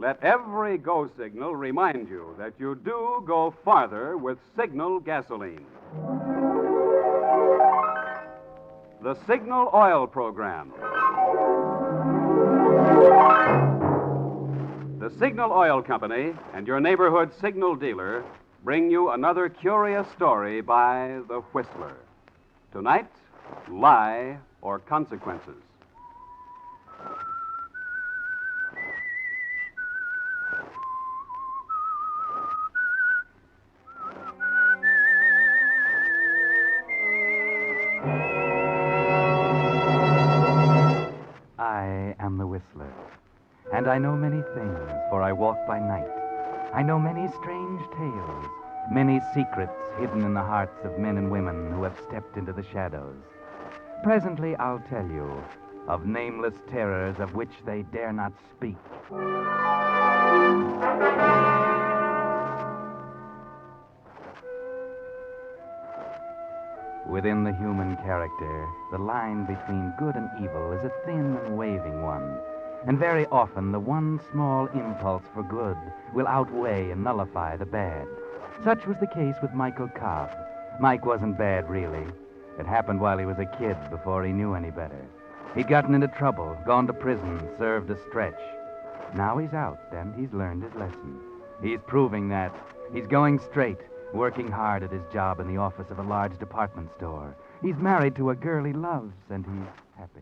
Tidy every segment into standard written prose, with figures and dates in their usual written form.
Let every go signal remind you that you do go farther with Signal gasoline. The Signal Oil Program. The Signal Oil Company and your neighborhood Signal dealer bring you another curious story by the Whistler. Tonight, Lie or Consequences. I am the Whistler, and I know many things, for I walk by night. I know many strange tales, many secrets hidden in the hearts of men and women who have stepped into the shadows. Presently I'll tell you of nameless terrors of which they dare not speak. Within the human character, the line between good and evil is a thin and waving one. And very often, the one small impulse for good will outweigh and nullify the bad. Such was the case with Michael Cobb. Mike wasn't bad, really. It happened while he was a kid, before he knew any better. He'd gotten into trouble, gone to prison, served a stretch. Now he's out, and he's learned his lesson. He's proving that. He's going straight, working hard at his job in the office of a large department store. He's married to a girl he loves, and he's happy.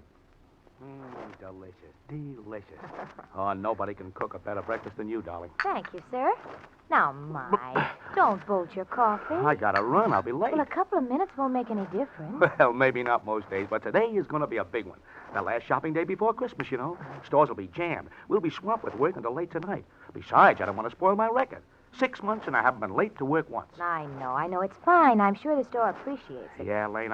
Delicious. Oh, nobody can cook a better breakfast than you, darling. Thank you, sir. Now, Mike, don't bolt your coffee. I gotta run. I'll be late. Well, a couple of minutes won't make any difference. Well, maybe not most days, but today is going to be a big one. The last shopping day before Christmas, you know. Stores will be jammed. We'll be swamped with work until late tonight. Besides, I don't want to spoil my record. 6 months and I haven't been late to work once. I know. It's fine. I'm sure the store appreciates it. Yeah, Lane,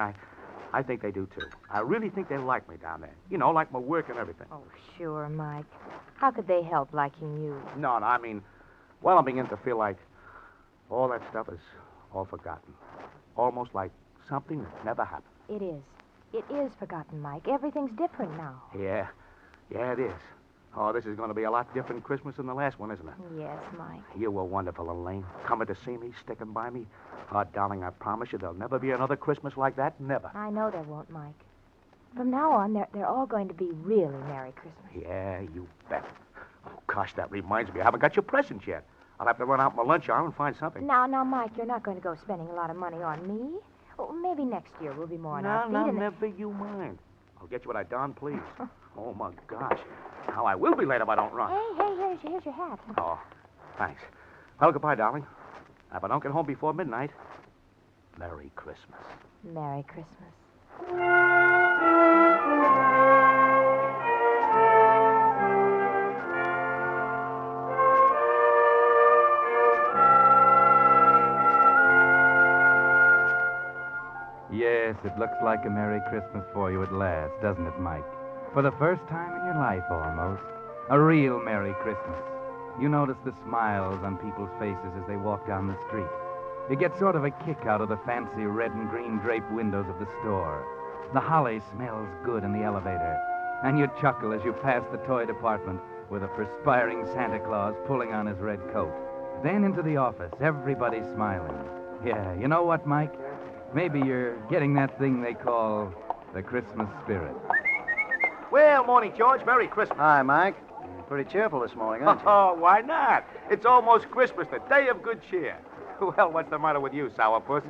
I think they do, too. I really think they like me down there. You know, like my work and everything. Oh, sure, Mike. How could they help liking you? No, I mean, well, I'm beginning to feel like all that stuff is all forgotten. Almost like something that never happened. It is. It is forgotten, Mike. Everything's different now. Yeah, it is. Oh, this is going to be a lot different Christmas than the last one, isn't it? Yes, Mike. You were wonderful, Elaine. Coming to see me, sticking by me. Oh, darling, I promise you there'll never be another Christmas like that. Never. I know there won't, Mike. From now on, they're all going to be really Merry Christmas. Yeah, you bet. Oh, gosh, that reminds me. I haven't got your presents yet. I'll have to run out my lunch hour and find something. Now, Mike, you're not going to go spending a lot of money on me. Oh, maybe next year we'll be more on our feet. No, never you mind. I'll get you what I darn please. Oh, my gosh. How I will be late if I don't run. Hey, here's your hat. Oh, thanks. Well, goodbye, darling. If I don't get home before midnight, Merry Christmas. Merry Christmas. Yes, it looks like a Merry Christmas for you at last, doesn't it, Mike? For the first time in your life, almost. A real Merry Christmas. You notice the smiles on people's faces as they walk down the street. You get sort of a kick out of the fancy red and green draped windows of the store. The holly smells good in the elevator. And you chuckle as you pass the toy department with a perspiring Santa Claus pulling on his red coat. Then into the office, everybody smiling. Yeah, you know what, Mike? Maybe you're getting that thing they call the Christmas spirit. Well, morning, George. Merry Christmas. Hi, Mike. You're pretty cheerful this morning, aren't you? Oh, why not? It's almost Christmas, the day of good cheer. Well, what's the matter with you, sourpuss?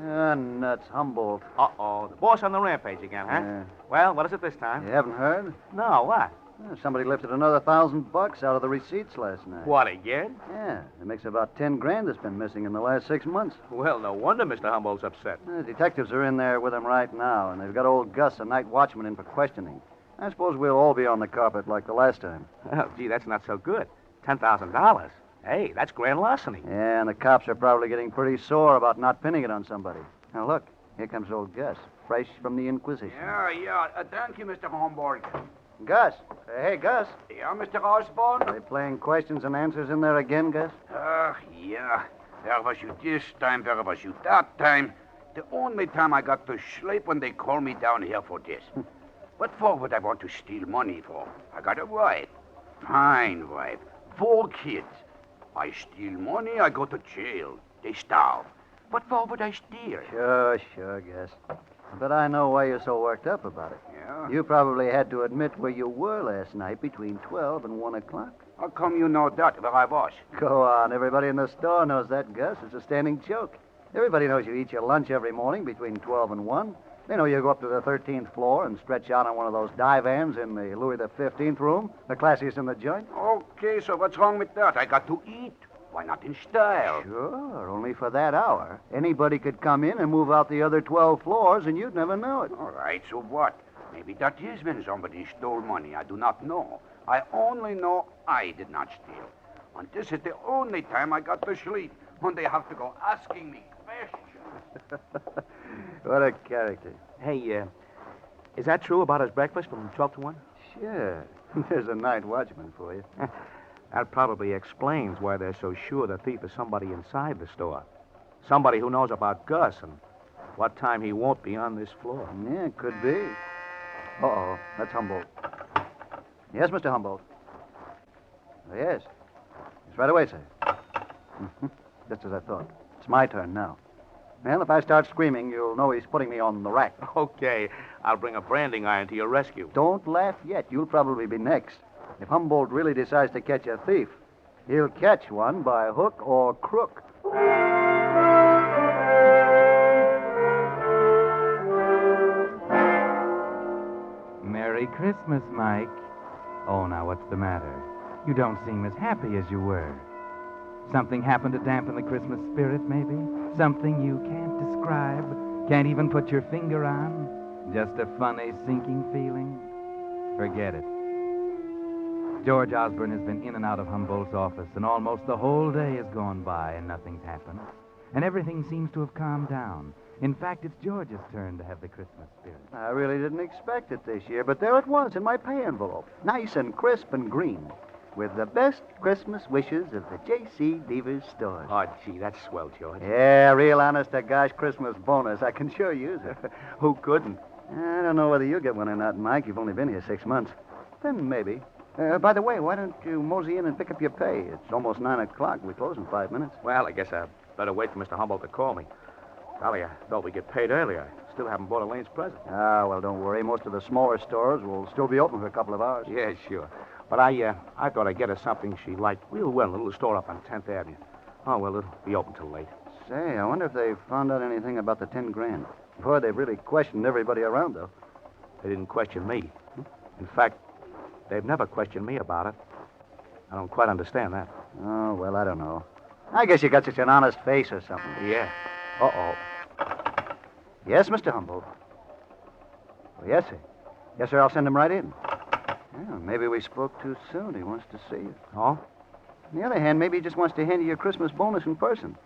Nuts. Humboldt. Uh-oh. The boss on the rampage again, huh? Yeah. Well, what is it this time? You haven't heard? No, what? Somebody lifted another $1,000 out of the receipts last night. What, again? Yeah. It makes about 10 grand that's been missing in the last 6 months. Well, no wonder Mr. Humboldt's upset. The detectives are in there with him right now, and they've got old Gus, a night watchman, in for questioning. I suppose we'll all be on the carpet like the last time. Oh, gee, that's not so good. $10,000. Hey, that's grand larceny. Yeah, and the cops are probably getting pretty sore about not pinning it on somebody. Now, look, here comes old Gus, fresh from the Inquisition. Yeah. Thank you, Mr. Homburg. Gus. Hey, Gus. Yeah, Mr. Osborne? Are they playing questions and answers in there again, Gus? Yeah. Where was you this time? Where was you that time? The only time I got to sleep when they called me down here for this. What for would I want to steal money for? I got a wife. Fine wife. 4 kids. I steal money, I go to jail. They starve. What for would I steal? Sure, guess. But I know why you're so worked up about it. Yeah? You probably had to admit where you were last night between 12 and 1 o'clock. How come you know that, where I was? Go on. Everybody in the store knows that, Gus. It's a standing joke. Everybody knows you eat your lunch every morning between 12 and 1. They know you go up to the 13th floor and stretch out on one of those divans in the Louis the 15th room, the classiest in the joint. Okay, so what's wrong with that? I got to eat. Why not in style? Sure, only for that hour. Anybody could come in and move out the other 12 floors, and you'd never know it. All right, so what? Maybe that is when somebody stole money. I do not know. I only know I did not steal. And this is the only time I got to sleep, when they have to go asking me questions. What a character. Hey, is that true about his breakfast from 12 to 1? Sure. There's a night watchman for you. That probably explains why they're so sure the thief is somebody inside the store. Somebody who knows about Gus and what time he won't be on this floor. Yeah, it could be. Uh-oh, that's Humboldt. Yes, Mr. Humboldt. Yes. It's right away, sir. Just as I thought. It's my turn now. Well, if I start screaming, you'll know he's putting me on the rack. Okay, I'll bring a branding iron to your rescue. Don't laugh yet. You'll probably be next. If Humboldt really decides to catch a thief, he'll catch one by hook or crook. Merry Christmas, Mike. Oh, now, what's the matter? You don't seem as happy as you were. Something happened to dampen the Christmas spirit, maybe? Something you can't describe, can't even put your finger on? Just a funny, sinking feeling? Forget it. George Osborne has been in and out of Humboldt's office, and almost the whole day has gone by, and nothing's happened. And everything seems to have calmed down. In fact, it's George's turn to have the Christmas spirit. I really didn't expect it this year, but there it was in my pay envelope. Nice and crisp and green. With the best Christmas wishes of the J.C. Devers stores. Oh, gee, that's swell, George. Yeah, real honest-to-gosh Christmas bonus. I can sure use it. Who couldn't? I don't know whether you'll get one or not, Mike. You've only been here 6 months. Then maybe. By the way, why don't you mosey in and pick up your pay? It's almost 9 o'clock. We close in 5 minutes. Well, I guess I better wait for Mr. Humboldt to call me. Golly, I thought we'd get paid earlier. I still haven't bought Elaine's present. Ah, well, don't worry. Most of the smaller stores will still be open for a couple of hours. Yeah, sure. But I thought I'd get her something she liked real well, a little store up on 10th Avenue. Oh, well, it'll be open till late. Say, I wonder if they found out anything about the 10 grand. Boy, they've really questioned everybody around, though. They didn't question me. In fact, they've never questioned me about it. I don't quite understand that. Oh, well, I don't know. I guess you got such an honest face or something. Yeah. Uh-oh. Yes, Mr. Humboldt. Well, yes, sir. Yes, sir, I'll send him right in. Well, maybe we spoke too soon. He wants to see you. Oh? On the other hand, maybe he just wants to hand you your Christmas bonus in person.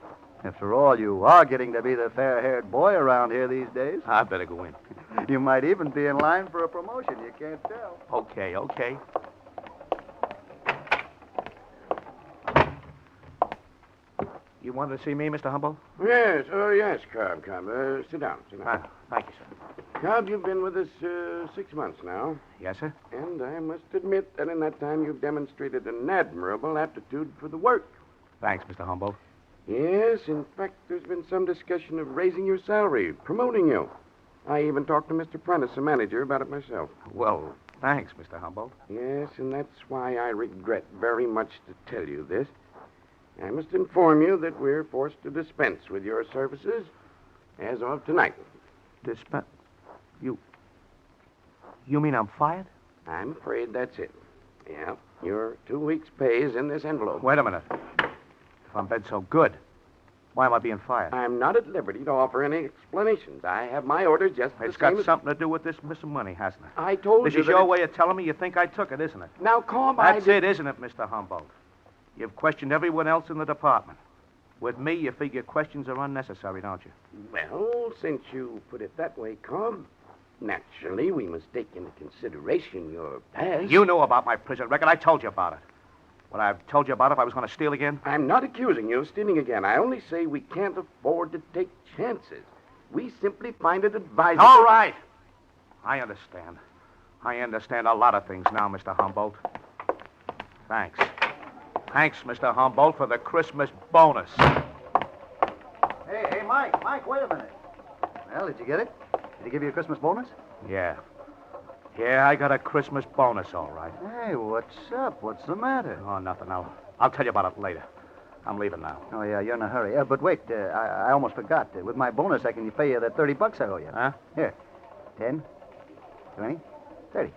After all, you are getting to be the fair-haired boy around here these days. I better go in. You might even be in line for a promotion. You can't tell. Okay. You wanted to see me, Mr. Humboldt? Yes, yes, Cobb. Sit down. Thank you, sir. Cobb, you've been with us 6 months now. Yes, sir? And I must admit that in that time you've demonstrated an admirable aptitude for the work. Thanks, Mr. Humboldt. Yes, in fact, there's been some discussion of raising your salary, promoting you. I even talked to Mr. Prentice, the manager, about it myself. Well, thanks, Mr. Humboldt. Yes, and that's why I regret very much to tell you this. I must inform you that we're forced to dispense with your services as of tonight. You mean I'm fired? I'm afraid that's it. Yeah, your 2 weeks' pay is in this envelope. Wait a minute. If I'm been so good, why am I being fired? I'm not at liberty to offer any explanations. I have my orders just the It's same got as... something to do with this missing money, hasn't it? I told This you is that your it- way of telling me you think I took it, isn't it? Now, Cobb, That's it, isn't it, Mr. Humboldt? You've questioned everyone else in the department. With me, you figure questions are unnecessary, don't you? Well, since you put it that way, Cobb, naturally we must take into consideration your past. You knew about my prison record. I told you about it. Would I have told you about it if I was going to steal again? I'm not accusing you of stealing again. I only say we can't afford to take chances. We simply find it advisable... All right. I understand. I understand a lot of things now, Mr. Humboldt. Thanks. Thanks, Mr. Humboldt, for the Christmas bonus. Hey, Mike. Mike, wait a minute. Well, did you get it? Did he give you a Christmas bonus? Yeah. Yeah, I got a Christmas bonus, all right. Hey, what's up? What's the matter? Oh, nothing. I'll tell you about it later. I'm leaving now. Oh, yeah, you're in a hurry. But wait, I almost forgot. With my bonus, I can pay you that $30 I owe you. Huh? Here. 10, 20, 30.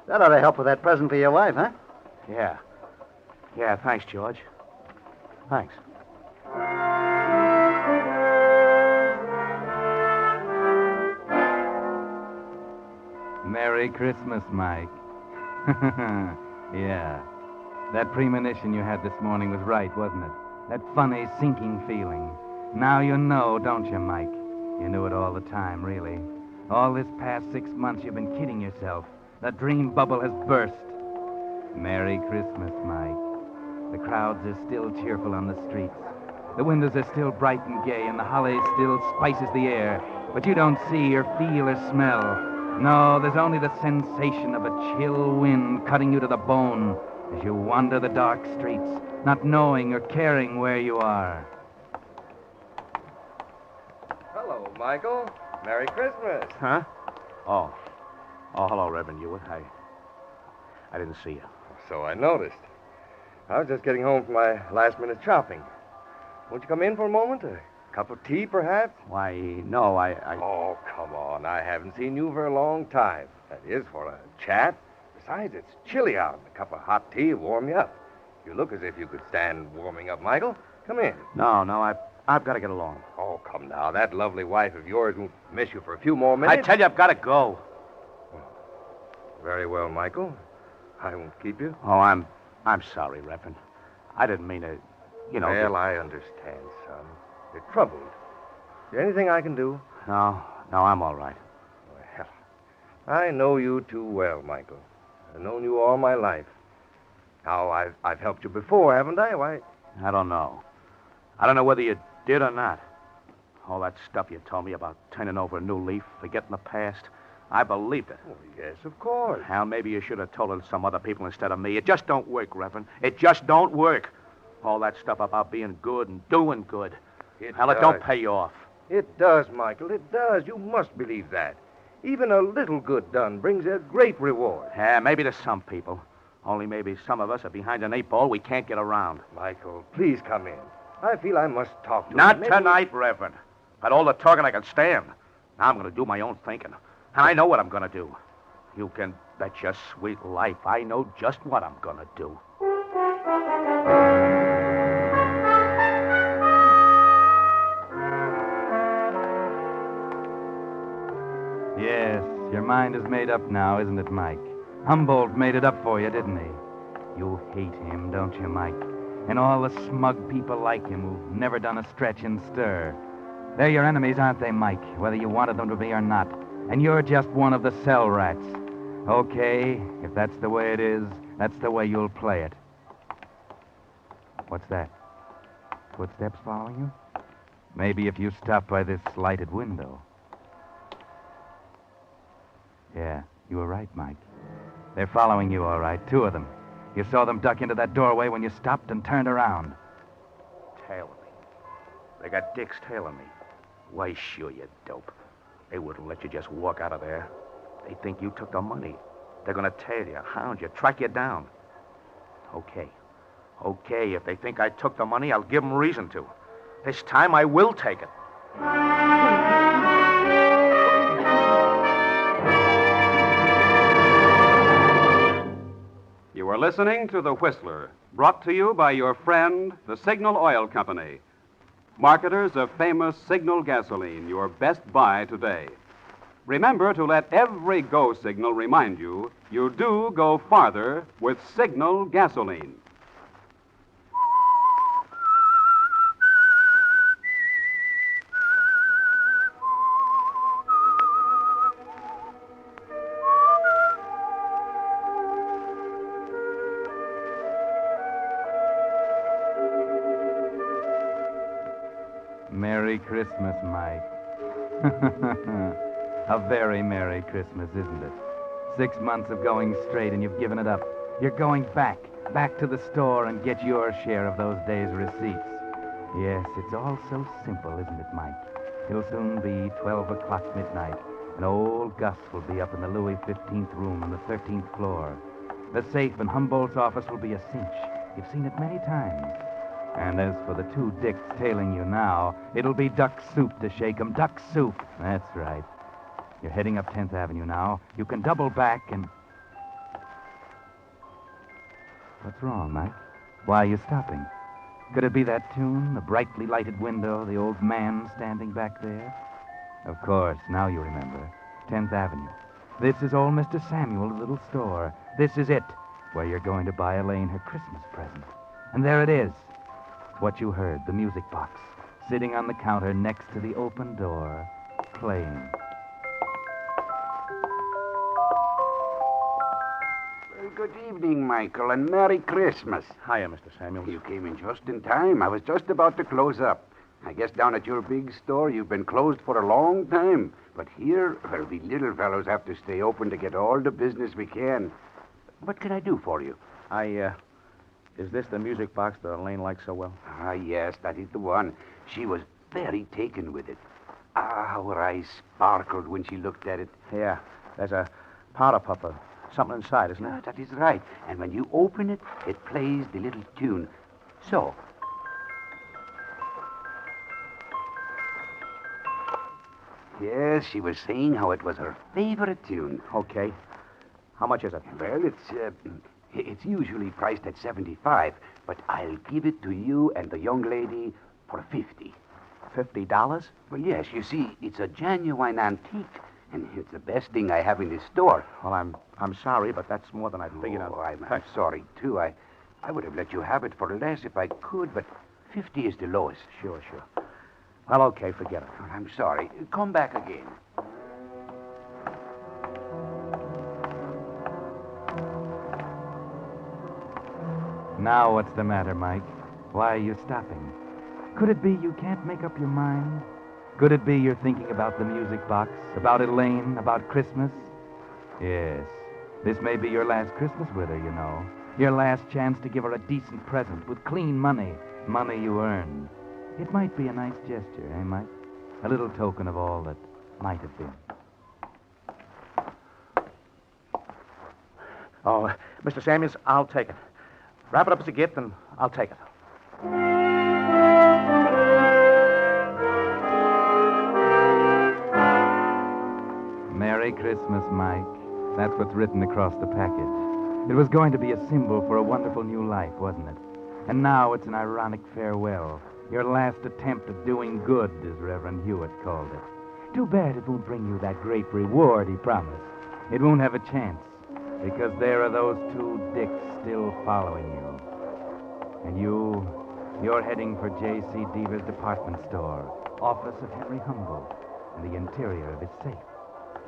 That ought to help with that present for your wife, huh? Yeah. Yeah, thanks, George. Thanks. Merry Christmas, Mike. Yeah. That premonition you had this morning was right, wasn't it? That funny, sinking feeling. Now you know, don't you, Mike? You knew it all the time, really. All this past 6 months you've been kidding yourself. The dream bubble has burst. Merry Christmas, Mike. The crowds are still cheerful on the streets. The windows are still bright and gay, and the holly still spices the air. But you don't see or feel or smell. No, there's only the sensation of a chill wind cutting you to the bone as you wander the dark streets, not knowing or caring where you are. Hello, Michael. Merry Christmas. Huh? Oh. Oh, hello, Reverend Hewitt. I didn't see you. So I noticed. I was just getting home from my last-minute shopping. Won't you come in for a moment? A cup of tea, perhaps? Why, no, I... Oh, come on. I haven't seen you for a long time. That is, for a chat. Besides, it's chilly out. A cup of hot tea will warm you up. You look as if you could stand warming up, Michael. Come in. No, I've got to get along. Oh, come now. That lovely wife of yours won't miss you for a few more minutes. I tell you, I've got to go. Very well, Michael. I won't keep you. Oh, I'm sorry, Reverend. I didn't mean to, Well, I understand, son. You're troubled. Is there anything I can do? No, I'm all right. Well, I know you too well, Michael. I've known you all my life. Now, I've helped you before, haven't I? Why? I don't know. I don't know whether you did or not. All that stuff you told me about turning over a new leaf, forgetting the past, I believed it. Oh, yes, of course. Hal, maybe you should have told it to some other people instead of me. It just don't work, Reverend. It just don't work. All that stuff about being good and doing good. Hal, it don't pay you off. It does, Michael. It does. You must believe that. Even a little good done brings a great reward. Yeah, maybe to some people. Only maybe some of us are behind an 8-ball we can't get around. Michael, please come in. I feel I must talk to you. Not Maybe- tonight, Reverend. But all the talking I can stand. Now I'm going to do my own thinking. And I know what I'm going to do. You can bet your sweet life I know just what I'm going to do. Yes, your mind is made up now, isn't it, Mike? Humboldt made it up for you, didn't he? You hate him, don't you, Mike? And all the smug people like him who've never done a stretch and stir. They're your enemies, aren't they, Mike? Whether you wanted them to be or not. And you're just one of the cell rats. Okay, if that's the way it is, that's the way you'll play it. What's that? Footsteps following you? Maybe if you stop by this lighted window. Yeah, you were right, Mike. They're following you, all right, 2 of them. You saw them duck into that doorway when you stopped and turned around. Tailing me. They got dicks tailing me. Why, sure, you dope. They wouldn't let you just walk out of there. They think you took the money. They're going to tail you, hound you, track you down. Okay, if they think I took the money, I'll give them reason to. This time I will take it. You are listening to The Whistler, brought to you by your friend, the Signal Oil Company. Marketers of famous Signal gasoline, your best buy today. Remember to let every go signal remind you do go farther with Signal gasoline. Merry Christmas, Mike. A very Merry Christmas, isn't it? 6 months of going straight and you've given it up. You're going back. back to the store and get your share of those days' receipts. Yes, it's all so simple, isn't it, Mike? It'll soon be 12 o'clock midnight, and old Gus will be up in the Louis 15th room on the 13th floor. The safe in Humboldt's office will be a cinch. You've seen it many times. And as for the two dicks tailing you now, it'll be duck soup to shake 'em. Duck soup. That's right. You're heading up 10th Avenue now. You can double back and... What's wrong, Mike? Why are you stopping? Could it be that tune, the brightly lighted window, the old man standing back there? Of course, now you remember. 10th Avenue. This is old Mr. Samuel's little store. This is it, where you're going to buy Elaine her Christmas present. And there it is. It's what you heard, the music box, sitting on the counter next to the open door, playing. Well, good evening, Michael, and Merry Christmas. Hiya, Mr. Samuels. You came in just in time. I was just about to close up. I guess down at your big store you've been closed for a long time. But here, well, we little fellows have to stay open to get all the business we can. What can I do for you? Is this the music box that Elaine likes so well? Ah, yes, that is the one. She was very taken with it. Ah, how her eyes sparkled when she looked at it. Yeah, there's a powder puff of something inside, isn't Ah, it? that is right. And when you open it, it plays the little tune. So. Yes, she was saying how it was her favorite tune. Okay. How much is it? Well, it's usually priced at 75, but I'll give it to you and the young lady for 50. $50? Well, yes, you see, it's a genuine antique, and it's the best thing I have in this store. Well, I'm sorry, but that's more than I figured Oh, out. I'm sorry, too. I would have let you have it for less if I could, but 50 is the lowest. Sure. Well, okay, forget it. Well, I'm sorry. Come back again. Now what's the matter, Mike? Why are you stopping? Could it be you can't make up your mind? Could it be you're thinking about the music box, about Elaine, about Christmas? Yes, this may be your last Christmas with her, you know. Your last chance to give her a decent present with clean money you earned. It might be a nice gesture, eh, Mike? A little token of all that might have been. Oh, Mr. Samuels, I'll take it. Wrap it up as a gift, and I'll take it. Merry Christmas, Mike. That's what's written across the package. It was going to be a symbol for a wonderful new life, wasn't it? And now it's an ironic farewell. Your last attempt at doing good, as Reverend Hewitt called it. Too bad it won't bring you that great reward he promised. It won't have a chance, because there are those two dicks still following you. And you're heading for J.C. Deaver's department store, office of Henry Humboldt, and the interior of his safe.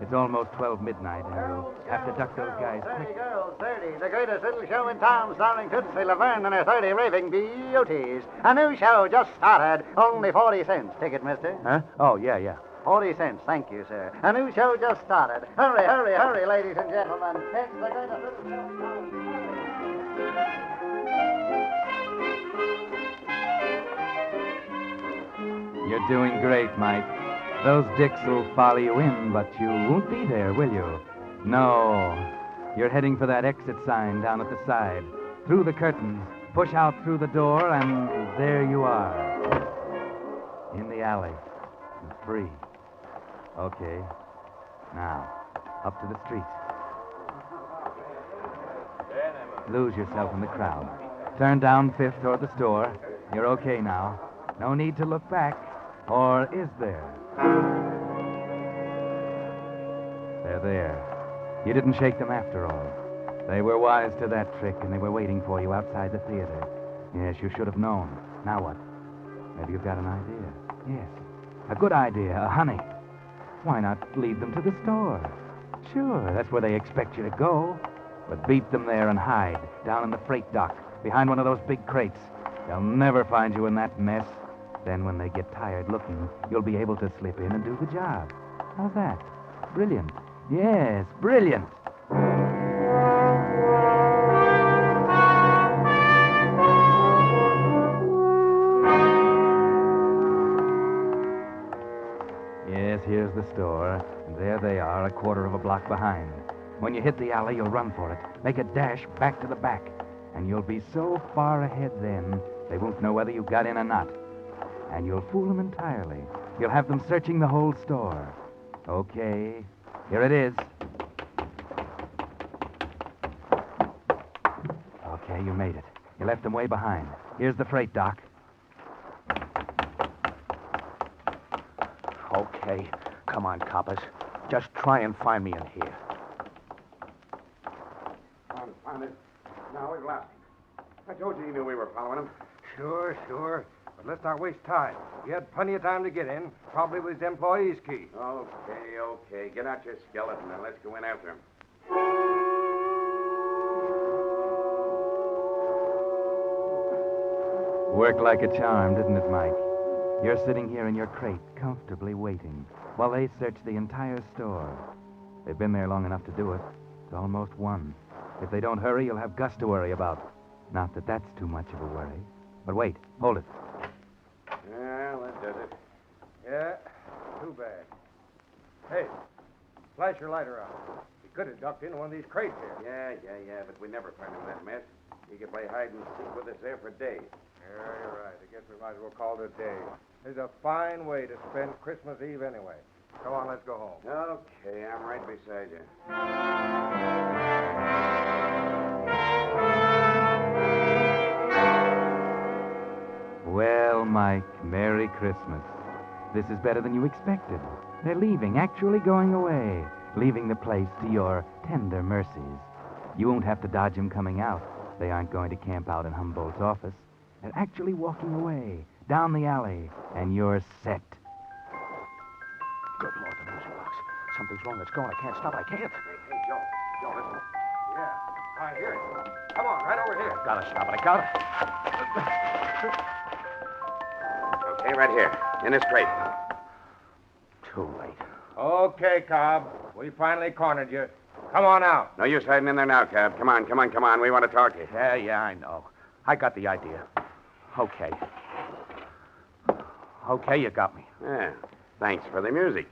It's almost 12 midnight, and you'll have to duck those guys quick. 30 girls, 30. The greatest little show in town, starring Tootsie Laverne and her 30 raving beauties. A new show just started. Only 40 cents. Ticket, mister. Huh? Oh, yeah. 40 cents. Thank you, sir. A new show just started. Hurry, ladies and gentlemen. It's the greatest little show in town. You're doing great, Mike. Those dicks will follow you in, but you won't be there, will you? No. You're heading for that exit sign down at the side. Through the curtains. Push out through the door, and there you are. In the alley. And free. Okay. Now, up to the street. Lose yourself in the crowd. Turn down Fifth toward the store. You're okay now. No need to look back. Or is there? They're there. You didn't shake them after all. They were wise to that trick, and they were waiting for you outside the theater. Yes, you should have known. Now what? Maybe you've got an idea. Yes. A good idea. Honey. Why not lead them to the store? Sure, that's where they expect you to go. But beat them there and hide, down in the freight dock, behind one of those big crates. They'll never find you in that mess. Then when they get tired looking, you'll be able to slip in and do the job. How's that? Brilliant. Yes, brilliant. the store, and there they are, a quarter of a block behind. When you hit the alley, you'll run for it. Make a dash back to the back. And you'll be so far ahead then, they won't know whether you got in or not. And you'll fool them entirely. You'll have them searching the whole store. Okay, here it is. Okay, you made it. You left them way behind. Here's the freight, Doc. Okay. Come on, coppers. Just try and find me in here. Found it. Now we've lost him. I told you knew we were following him. Sure. But let's not waste time. He had plenty of time to get in. Probably with his employee's key. Okay. Get out your skeleton and let's go in after him. Worked like a charm, didn't it, Mike? You're sitting here in your crate, comfortably waiting, while they search the entire store. They've been there long enough to do it. It's almost 1. If they don't hurry, you'll have Gus to worry about. Not that that's too much of a worry. But wait, hold it. Well, that does it. Yeah, too bad. Hey, flash your lighter out. He could have ducked into one of these crates here. Yeah, but we never find him in that mess. He could play hide and seek with us there for days. Yeah, you're right. I guess we might as well call it a day. It's a fine way to spend Christmas Eve anyway. Come on, let's go home. Okay, I'm right beside you. Well, Mike, Merry Christmas. This is better than you expected. They're leaving, actually going away, leaving the place to your tender mercies. You won't have to dodge them coming out. They aren't going to camp out in Humboldt's office. They're actually walking away, down the alley, and you're set. Good Lord, the music box. Something's wrong. It's going. I can't stop. I can't. Hey, Joe, listen. Yeah, I hear it. Come on, right over here. Gotta stop it. I gotta. Okay, right here, in this crate. Too late. Okay, Cobb. We finally cornered you. Come on out. No use hiding in there now, Cab. Come on. We want to talk to you. Yeah, I know. I got the idea. Okay. Okay, you got me. Yeah, thanks for the music.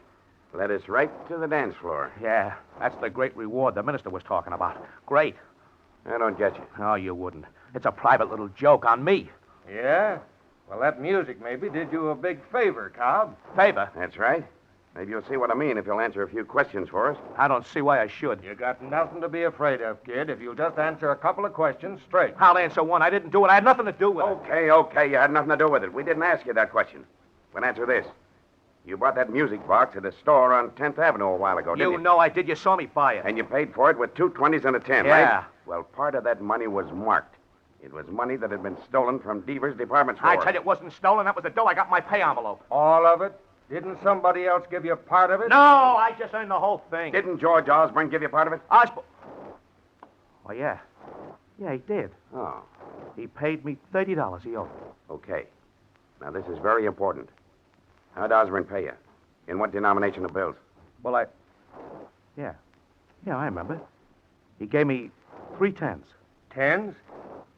Led us right to the dance floor. Yeah, that's the great reward the minister was talking about. Great. I don't get you. Oh, you wouldn't. It's a private little joke on me. Yeah? Well, that music maybe did you a big favor, Cobb. Favor? That's right. Maybe you'll see what I mean if you'll answer a few questions for us. I don't see why I should. You got nothing to be afraid of, kid, if you'll just answer a couple of questions straight. I'll answer one. I didn't do it. I had nothing to do with it. Okay. You had nothing to do with it. We didn't ask you that question. But answer this. You bought that music box at a store on 10th Avenue a while ago, didn't you? You know I did. You saw me buy it. And you paid for it with 2 20s and a 10, Yeah. right? Well, part of that money was marked. It was money that had been stolen from Deaver's department store. I tell you, it wasn't stolen. That was the dough I got in my pay envelope. All of it? Didn't somebody else give you part of it? No, I just earned the whole thing. Didn't George Osborne give you part of it? Oh, yeah. Yeah, he did. Oh, He paid me $30 he owed. okay. Now, this is very important. How'd Osborne pay you? In what denomination of bills? Well, Yeah, I remember. He gave me 3 tens. Tens?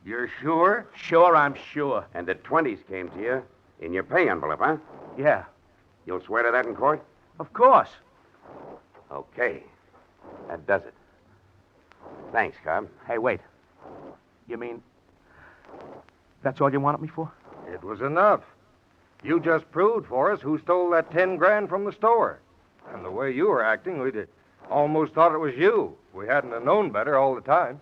You're sure? Sure, I'm sure. And the 20s came to you in your pay envelope, huh? Yeah, You'll swear to that in court? of course. Okay. That does it. Thanks, Cobb. Hey, wait. You mean that's all you wanted me for? It was enough. You just proved for us who stole that 10 grand from the store. And the way you were acting, we'd almost thought it was you. We hadn't have known better all the time.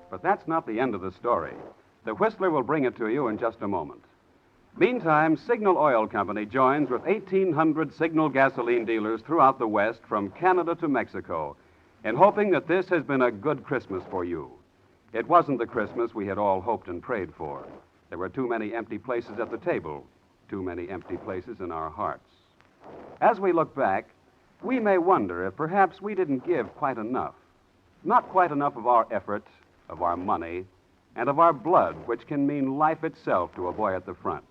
But that's not the end of the story. The Whistler will bring it to you in just a moment. Meantime, Signal Oil Company joins with 1,800 Signal gasoline dealers throughout the West, from Canada to Mexico, in hoping that this has been a good Christmas for you. It wasn't the Christmas we had all hoped and prayed for. There were too many empty places at the table, too many empty places in our hearts. As we look back, we may wonder if perhaps we didn't give quite enough. Not quite enough of our effort, of our money, and of our blood, which can mean life itself to a boy at the front.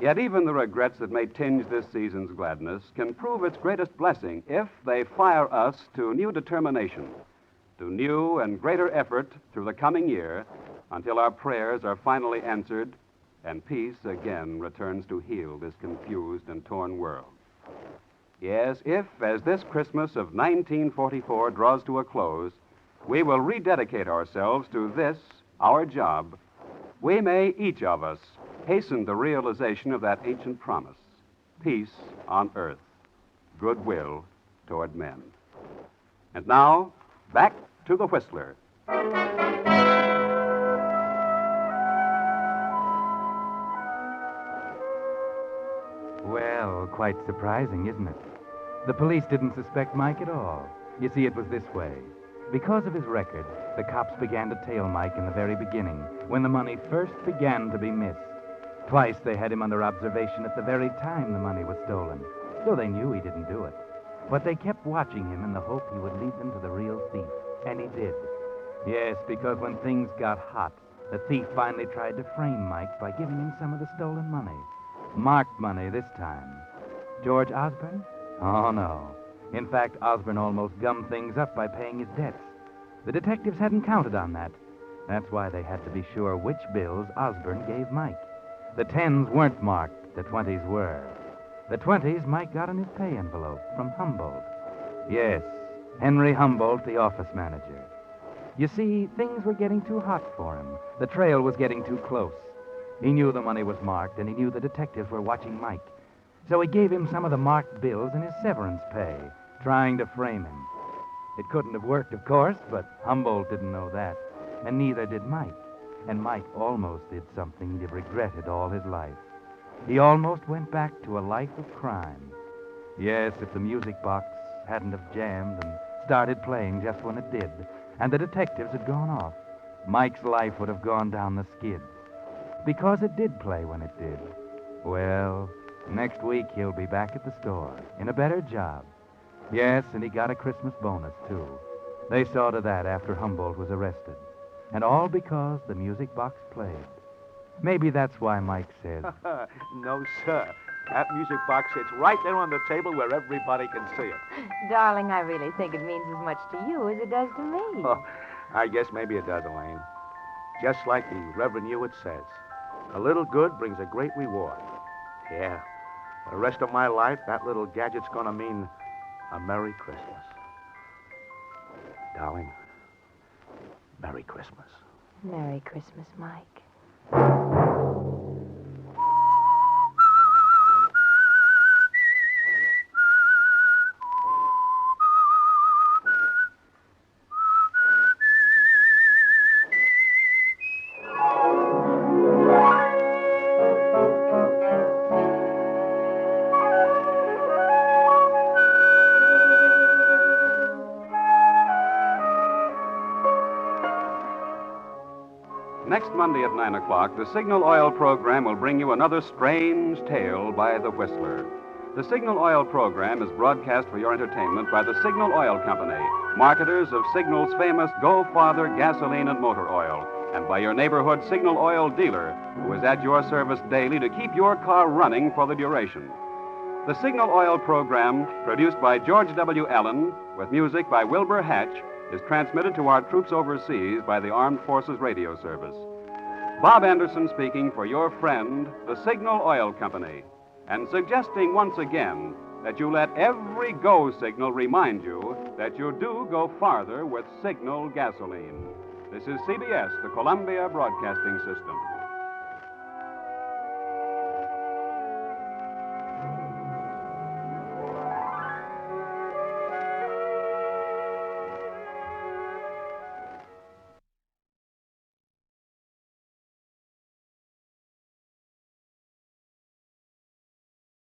Yet even the regrets that may tinge this season's gladness can prove its greatest blessing if they fire us to new determination, to new and greater effort through the coming year until our prayers are finally answered and peace again returns to heal this confused and torn world. Yes, if, as this Christmas of 1944 draws to a close, we will rededicate ourselves to this, our job, we may, each of us, hasten the realization of that ancient promise: peace on earth, goodwill toward men. And now, back to the Whistler. Well, quite surprising, isn't it? The police didn't suspect Mike at all. You see, it was this way. Because of his record, the cops began to tail Mike in the very beginning, when the money first began to be missed. Twice they had him under observation at the very time the money was stolen, though they knew he didn't do it. But they kept watching him in the hope he would lead them to the real thief, and he did. Yes, because when things got hot, the thief finally tried to frame Mike by giving him some of the stolen money. Marked money this time. George Osborne? Oh, no. In fact, Osborne almost gummed things up by paying his debts. The detectives hadn't counted on that. That's why they had to be sure which bills Osborne gave Mike. The 10s weren't marked, the 20s were. The 20s Mike got in his pay envelope from Humboldt. Yes, Henry Humboldt, the office manager. You see, things were getting too hot for him. The trail was getting too close. He knew the money was marked, and he knew the detectives were watching Mike. So he gave him some of the marked bills in his severance pay, trying to frame him. It couldn't have worked, of course, but Humboldt didn't know that, and neither did Mike. And Mike almost did something he'd regretted all his life. He almost went back to a life of crime. Yes, if the music box hadn't have jammed and started playing just when it did, and the detectives had gone off, Mike's life would have gone down the skids. Because it did play when it did. Well, next week he'll be back at the store, in a better job. Yes, and he got a Christmas bonus, too. They saw to that after Humboldt was arrested. And all because the music box played. Maybe that's why Mike said, No, sir. That music box sits right there on the table where everybody can see it. Darling, I really think it means as much to you as it does to me. Oh, I guess maybe it does, Elaine. Just like the Reverend Hewitt says, a little good brings a great reward. Yeah, for the rest of my life, that little gadget's gonna mean a Merry Christmas. Darling, Merry Christmas. Merry Christmas, Mike. Next Monday at 9 o'clock, the Signal Oil program will bring you another strange tale by the Whistler. The Signal Oil program is broadcast for your entertainment by the Signal Oil Company, marketers of Signal's famous Go Farther gasoline and motor oil, and by your neighborhood Signal Oil dealer, who is at your service daily to keep your car running for the duration. The Signal Oil program, produced by George W. Allen, with music by Wilbur Hatch, is transmitted to our troops overseas by the Armed Forces Radio Service. Bob Anderson speaking for your friend, the Signal Oil Company, and suggesting once again that you let every go signal remind you that you do go farther with Signal gasoline. This is CBS, the Columbia Broadcasting System.